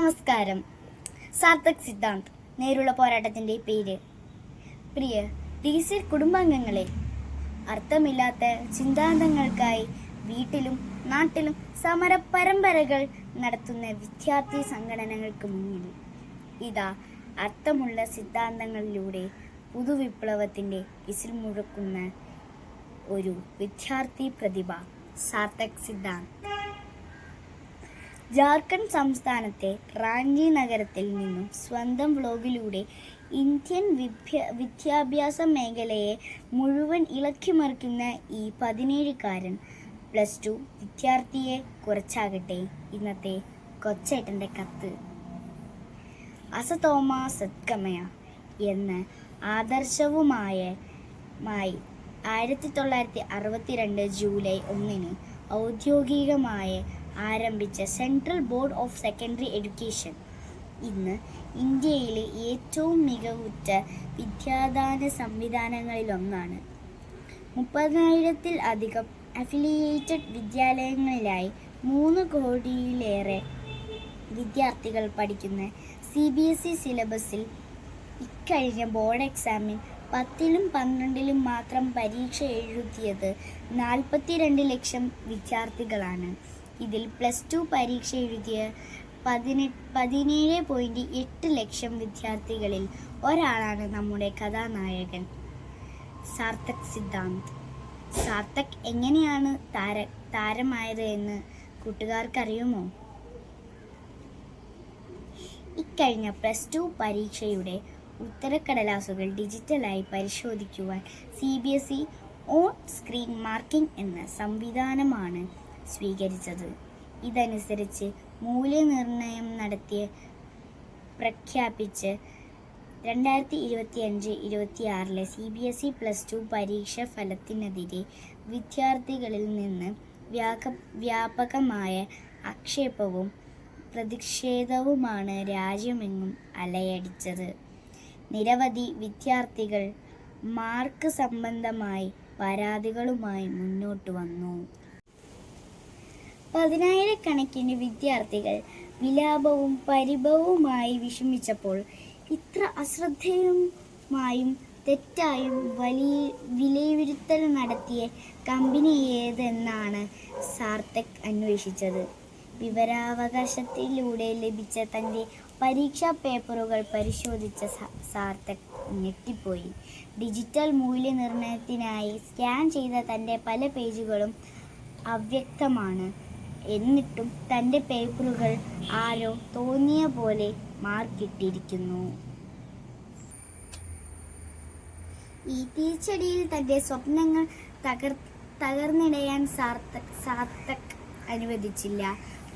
നമസ്കാരം. സാർത്ഥക് സിദ്ധാന്ത് നേരുള്ള പോരാട്ടത്തിന്റെ പേര്. പ്രിയ ടീച്ചർ കുടുംബാംഗങ്ങളെ, അർത്ഥമില്ലാത്ത സിദ്ധാന്തങ്ങൾക്കായി വീട്ടിലും നാട്ടിലും സമര പരമ്പരകൾ നടത്തുന്ന വിദ്യാർത്ഥി സംഘടനകൾക്ക് മുന്നിൽ ഇതാ അർത്ഥമുള്ള സിദ്ധാന്തങ്ങളിലൂടെ പുതുവിപ്ലവത്തിന്റെ ഇസിൽ മുഴക്കുന്ന ഒരു വിദ്യാർത്ഥി പ്രതിഭ സാർത്ഥക് സിദ്ധാന്ത്. ജാർഖണ്ഡ് സംസ്ഥാനത്തെ റാഞ്ചി നഗരത്തിൽ നിന്നും സ്വന്തം വ്ലോഗിലൂടെ ഇന്ത്യൻ വിദ്യാഭ്യാസ മേഖലയെ മുഴുവൻ ഇളക്കിമറിക്കുന്ന ഈ 17കാരൻ +2 വിദ്യാർത്ഥിയെ കുറിച്ചാകട്ടെ ഇന്നത്തെ കൊച്ചേട്ടൻ്റെ കത്ത്. അസതോമ സദ്ഗമയ എന്ന ആദർശവുമായി 1962 ജൂലൈ 1 ഔദ്യോഗികമായി ആരംഭിച്ച central board of secondary education ഇന്ന് ഇന്ത്യയിലെ ഏറ്റവും മികവുറ്റ വിദ്യാദാന സംവിധാനങ്ങളിലൊന്നാണ്. 30,000-ത്തിലധികം അഫിലിയേറ്റഡ് വിദ്യാലയങ്ങളിലായി 3 കോടിയിലേറെ വിദ്യാർത്ഥികൾ പഠിക്കുന്ന CBSE സിലബസിൽ ഇക്കഴിഞ്ഞ ബോർഡ് എക്സാമിൽ 10ലും 12ലും മാത്രം പരീക്ഷ എഴുതിയത് 42 ലക്ഷം വിദ്യാർത്ഥികളാണ്. ഇതിൽ +2 പരീക്ഷ എഴുതിയ 17.8 ലക്ഷം വിദ്യാർത്ഥികളിൽ ഒരാളാണ് നമ്മുടെ കഥാനായകൻ സാർത്ഥക് സിദ്ധാന്ത്. സാർത്ഥക് എങ്ങനെയാണ് താരമായത് എന്ന് കൂട്ടുകാർക്കറിയുമോ? ഇക്കഴിഞ്ഞ +2 പരീക്ഷയുടെ ഉത്തരക്കടലാസുകൾ ഡിജിറ്റലായി പരിശോധിക്കുവാൻ CBSE ഓൺ സ്ക്രീൻ മാർക്കിംഗ് എന്ന സംവിധാനമാണ് സ്വീകരിച്ചത്. ഇതനുസരിച്ച് മൂല്യനിർണ്ണയം പ്രഖ്യാപിച്ച് 2025-26 CBSE +2 പരീക്ഷാ ഫലത്തിനെതിരെ വിദ്യാർത്ഥികളിൽ നിന്ന് വ്യാപകമായ ആക്ഷേപവും പ്രതിഷേധവുമാണ് രാജ്യമെങ്ങും അലയടിച്ചത്. നിരവധി വിദ്യാർത്ഥികൾ മാർക്ക് സംബന്ധമായി പരാതികളുമായി മുന്നോട്ട് വന്നു. 10,000-കണക്കിന് വിദ്യാർത്ഥികൾ വിലാപവും പരിഭവവുമായി വിഷമിച്ചപ്പോൾ ഇത്ര അശ്രദ്ധയുമായും തെറ്റായും വിലയിരുത്തൽ നടത്തിയ കമ്പനി ഏതെന്നാണ് സാർത്ഥക് അന്വേഷിച്ചത്. വിവരാവകാശത്തിലൂടെ ലഭിച്ച തൻ്റെ പരീക്ഷാ പേപ്പറുകൾ പരിശോധിച്ച സാർത്ഥക് ഞെട്ടിപ്പോയി. ഡിജിറ്റൽ മൂല്യനിർണ്ണയത്തിനായി സ്കാൻ ചെയ്ത തൻ്റെ പല പേജുകളും അവ്യക്തമാണ്. എന്നിട്ടും തൻ്റെ പേപ്പറുകൾ ആരോ തോന്നിയ പോലെ മാർക്കിട്ടിരിക്കുന്നു. ഈ തിരിച്ചടിയിൽ തൻ്റെ സ്വപ്നങ്ങൾ തകർന്നിടയാൻ സാർത്ഥക് അനുവദിച്ചില്ല.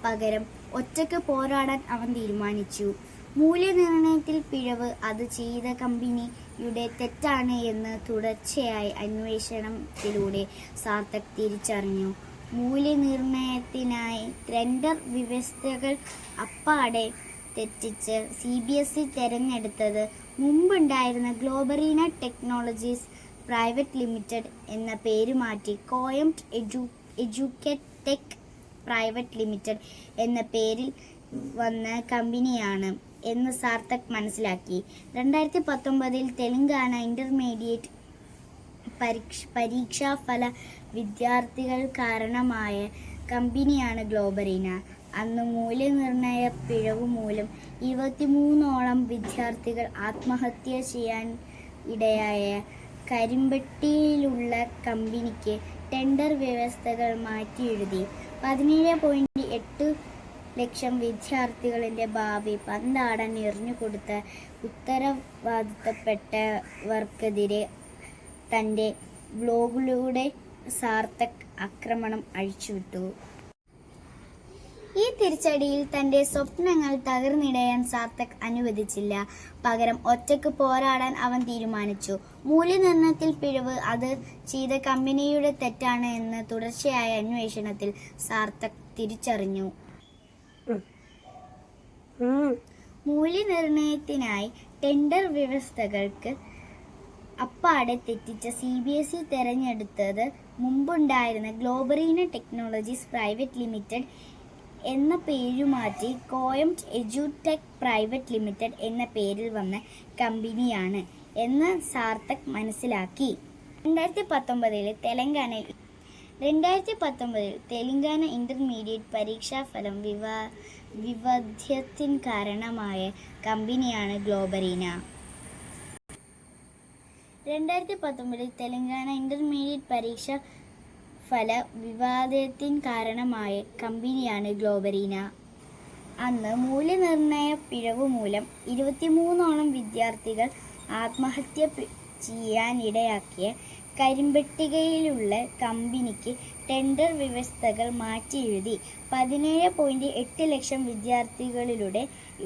പകരം ഒറ്റയ്ക്ക് പോരാടാൻ അവൻ തീരുമാനിച്ചു. മൂല്യനിർണ്ണയത്തിൽ പിഴവ് അത് ചെയ്ത കമ്പനിയുടെ തെറ്റാണ് എന്ന് തുടർച്ചയായ അന്വേഷണത്തിലൂടെ സാർത്ഥക് തിരിച്ചറിഞ്ഞു. മൂല്യനിർണ്ണയത്തിനായി ടെൻഡർ വ്യവസ്ഥകൾ അപ്പാടെ തെറ്റിച്ച് CBSE തിരഞ്ഞെടുത്തത് മുമ്പുണ്ടായിരുന്ന ഗ്ലോബറീന ടെക്നോളജീസ് പ്രൈവറ്റ് ലിമിറ്റഡ് എന്ന പേര് മാറ്റി കോയംറ്റ് എഡ്യൂക്കെടെക് പ്രൈവറ്റ് ലിമിറ്റഡ് എന്ന പേരിൽ വന്ന കമ്പനിയാണ് എന്ന് സാർത്ഥക് മനസ്സിലാക്കി. 2019 തെലങ്കാന ഇന്റർമീഡിയറ്റ് പരീക്ഷാഫല വിദ്യാർത്ഥികൾ കാരണമായ കമ്പനിയാണ് ഗ്ലോബറീന. അന്ന് മൂല്യനിർണ്ണയ പിഴവ് മൂലം 23ഓളം വിദ്യാർത്ഥികൾ ആത്മഹത്യ ചെയ്യാൻ ഇടയായ കരിമ്പട്ടിയിലുള്ള കമ്പനിക്ക് ടെൻഡർ വ്യവസ്ഥകൾ മാറ്റിയെഴുതി 17.8 ലക്ഷം വിദ്യാർത്ഥികളുടെ ഭാവി പന്താടാൻ എറിഞ്ഞുകൊടുത്ത ഉത്തരവാദിത്തപ്പെട്ടവർക്കെതിരെ തൻ്റെ വ്ലോഗിലൂടെ സാർത്ഥക് ആക്രമണം അഴിച്ചുവിട്ടു. ഈ തിരിച്ചടിയിൽ തൻ്റെ സ്വപ്നങ്ങൾ തകർന്നിടയാൻ സാർത്ഥക് അനുവദിച്ചില്ല. പകരം ഒറ്റയ്ക്ക് പോരാടാൻ അവൻ തീരുമാനിച്ചു. മൂല്യനിർണ്ണയത്തിൽ പിഴവ് അത് ചെയ്ത കമ്പനിയുടെ തെറ്റാണ് എന്ന് തുടർച്ചയായ അന്വേഷണത്തിൽ സാർത്ഥക് തിരിച്ചറിഞ്ഞു. മൂല്യനിർണ്ണയത്തിനായി ടെൻഡർ വ്യവസ്ഥകൾക്ക് അപ്പാടെ തെറ്റിച്ച CBSE തിരഞ്ഞെടുത്തത് മുമ്പുണ്ടായിരുന്ന ഗ്ലോബറീന ടെക്നോളജീസ് പ്രൈവറ്റ് ലിമിറ്റഡ് എന്ന പേരുമാറ്റി കോയംറ്റ് എഡ്യൂടെക് പ്രൈവറ്റ് ലിമിറ്റഡ് എന്ന പേരിൽ വന്ന കമ്പനിയാണ് എന്ന് സാർത്ഥക് മനസ്സിലാക്കി. 2019 തെലങ്കാന ഇന്റർമീഡിയറ്റ് പരീക്ഷാഫലം വിവാദത്തിന് കാരണമായ കമ്പനിയാണ് ഗ്ലോബറീന. 2019 തെലങ്കാന ഇന്റർമീഡിയറ്റ് പരീക്ഷാഫല വിവാദത്തിന് കാരണമായ കമ്പനിയാണ് ഗ്ലോബറീന. അന്ന് മൂല്യനിർണ്ണയ പിഴവ് മൂലം 23ഓളം വിദ്യാർത്ഥികൾ ആത്മഹത്യ ചെയ്യാനിടയാക്കിയ കരിമ്പട്ടികയിലുള്ള കമ്പനിക്ക് ടെൻഡർ വ്യവസ്ഥകൾ മാറ്റിയെഴുതി 17.8 ലക്ഷം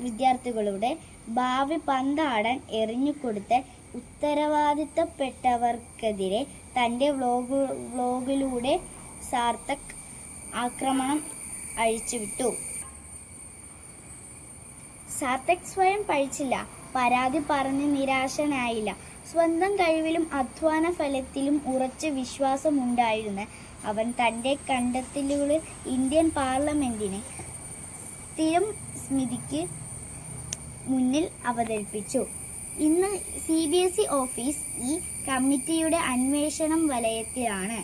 വിദ്യാർത്ഥികളുടെ ഭാവി പന്താടാൻ എറിഞ്ഞുകൊടുത്ത ഉത്തരവാദിത്തപ്പെട്ടവർക്കെതിരെ തൻ്റെ വ്ലോഗിലൂടെ സാർത്ഥക് ആക്രമണം അഴിച്ചുവിട്ടു. സാർത്ഥക് സ്വയം പഴിച്ചില്ല, പരാതി പറഞ്ഞ് നിരാശനായില്ല. സ്വന്തം കഴിവിലും അധ്വാന ഫലത്തിലും ഉറച്ച വിശ്വാസമുണ്ടായിരുന്ന അവൻ തൻ്റെ കണ്ടെത്തലുകൾ ഇന്ത്യൻ പാർലമെന്റിന് സ്ഥിരം സമിതിക്ക് മുന്നിൽ അവതരിപ്പിച്ചു. ഇന്ന് CBSE ഓഫീസ് ഈ കമ്മിറ്റിയുടെ അന്വേഷണം വലയത്തിലാണ്.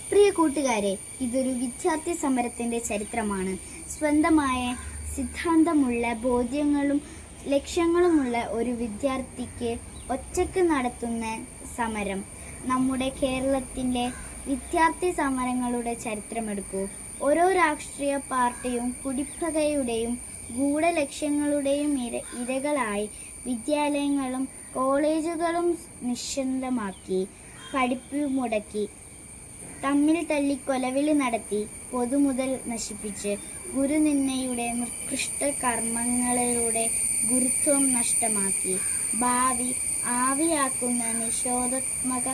പ്രിയ കൂട്ടുകാരെ, ഇതൊരു വിദ്യാർത്ഥി സമരത്തിൻ്റെ ചരിത്രമാണ്. സ്വന്തമായ സിദ്ധാന്തമുള്ള ബോധ്യങ്ങളും ലക്ഷ്യങ്ങളുമുള്ള ഒരു വിദ്യാർത്ഥിക്ക് ഒറ്റയ്ക്ക് നടത്തുന്ന സമരം. നമ്മുടെ കേരളത്തിലെ വിദ്യാർത്ഥി സമരങ്ങളുടെ ചരിത്രമെടുക്കൂ. ഓരോ രാഷ്ട്രീയ പാർട്ടിയും കുടിപ്പകയുടെയും ഗൂഢലക്ഷ്യങ്ങളുടെയും ഇരകളായി വിദ്യാലയങ്ങളും കോളേജുകളും നിശ്ശബ്ദമാക്കി, പഠിപ്പ് മുടക്കി, തമ്മിൽ തല്ലി കൊലവിളി നടത്തി, പൊതുമുതൽ നശിപ്പിച്ച്, ഗുരുനിന്ദയുടെ നികൃഷ്ട കർമ്മങ്ങളിലൂടെ ഗുരുത്വം നഷ്ടമാക്കി, ഭാവി ആവിയാക്കുന്ന നിഷേധാത്മക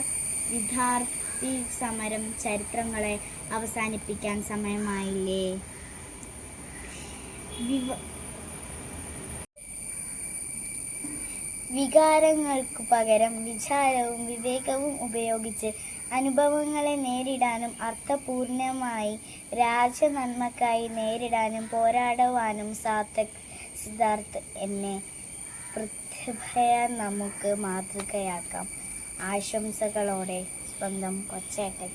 വിദ്യാർത്ഥി സമരം ചരിത്രങ്ങളെ അവസാനിപ്പിക്കാൻ സമയമായില്ലേ? വികാരങ്ങൾക്കു പകരം വിചാരവും വിവേകവും ഉപയോഗിച്ച് അനുഭവങ്ങളെ നേരിടാനും അർത്ഥപൂർണമായി രാജ്യനന്മക്കായി നേരിടാനും പോരാടുവാനും സിദ്ധാർത്ഥ് എന്നെ പ്രതിഭയെ നമുക്ക് മാതൃകയാക്കാം. ആശംസകളോടെ സ്വന്തം കൊച്ചേട്ടൻ.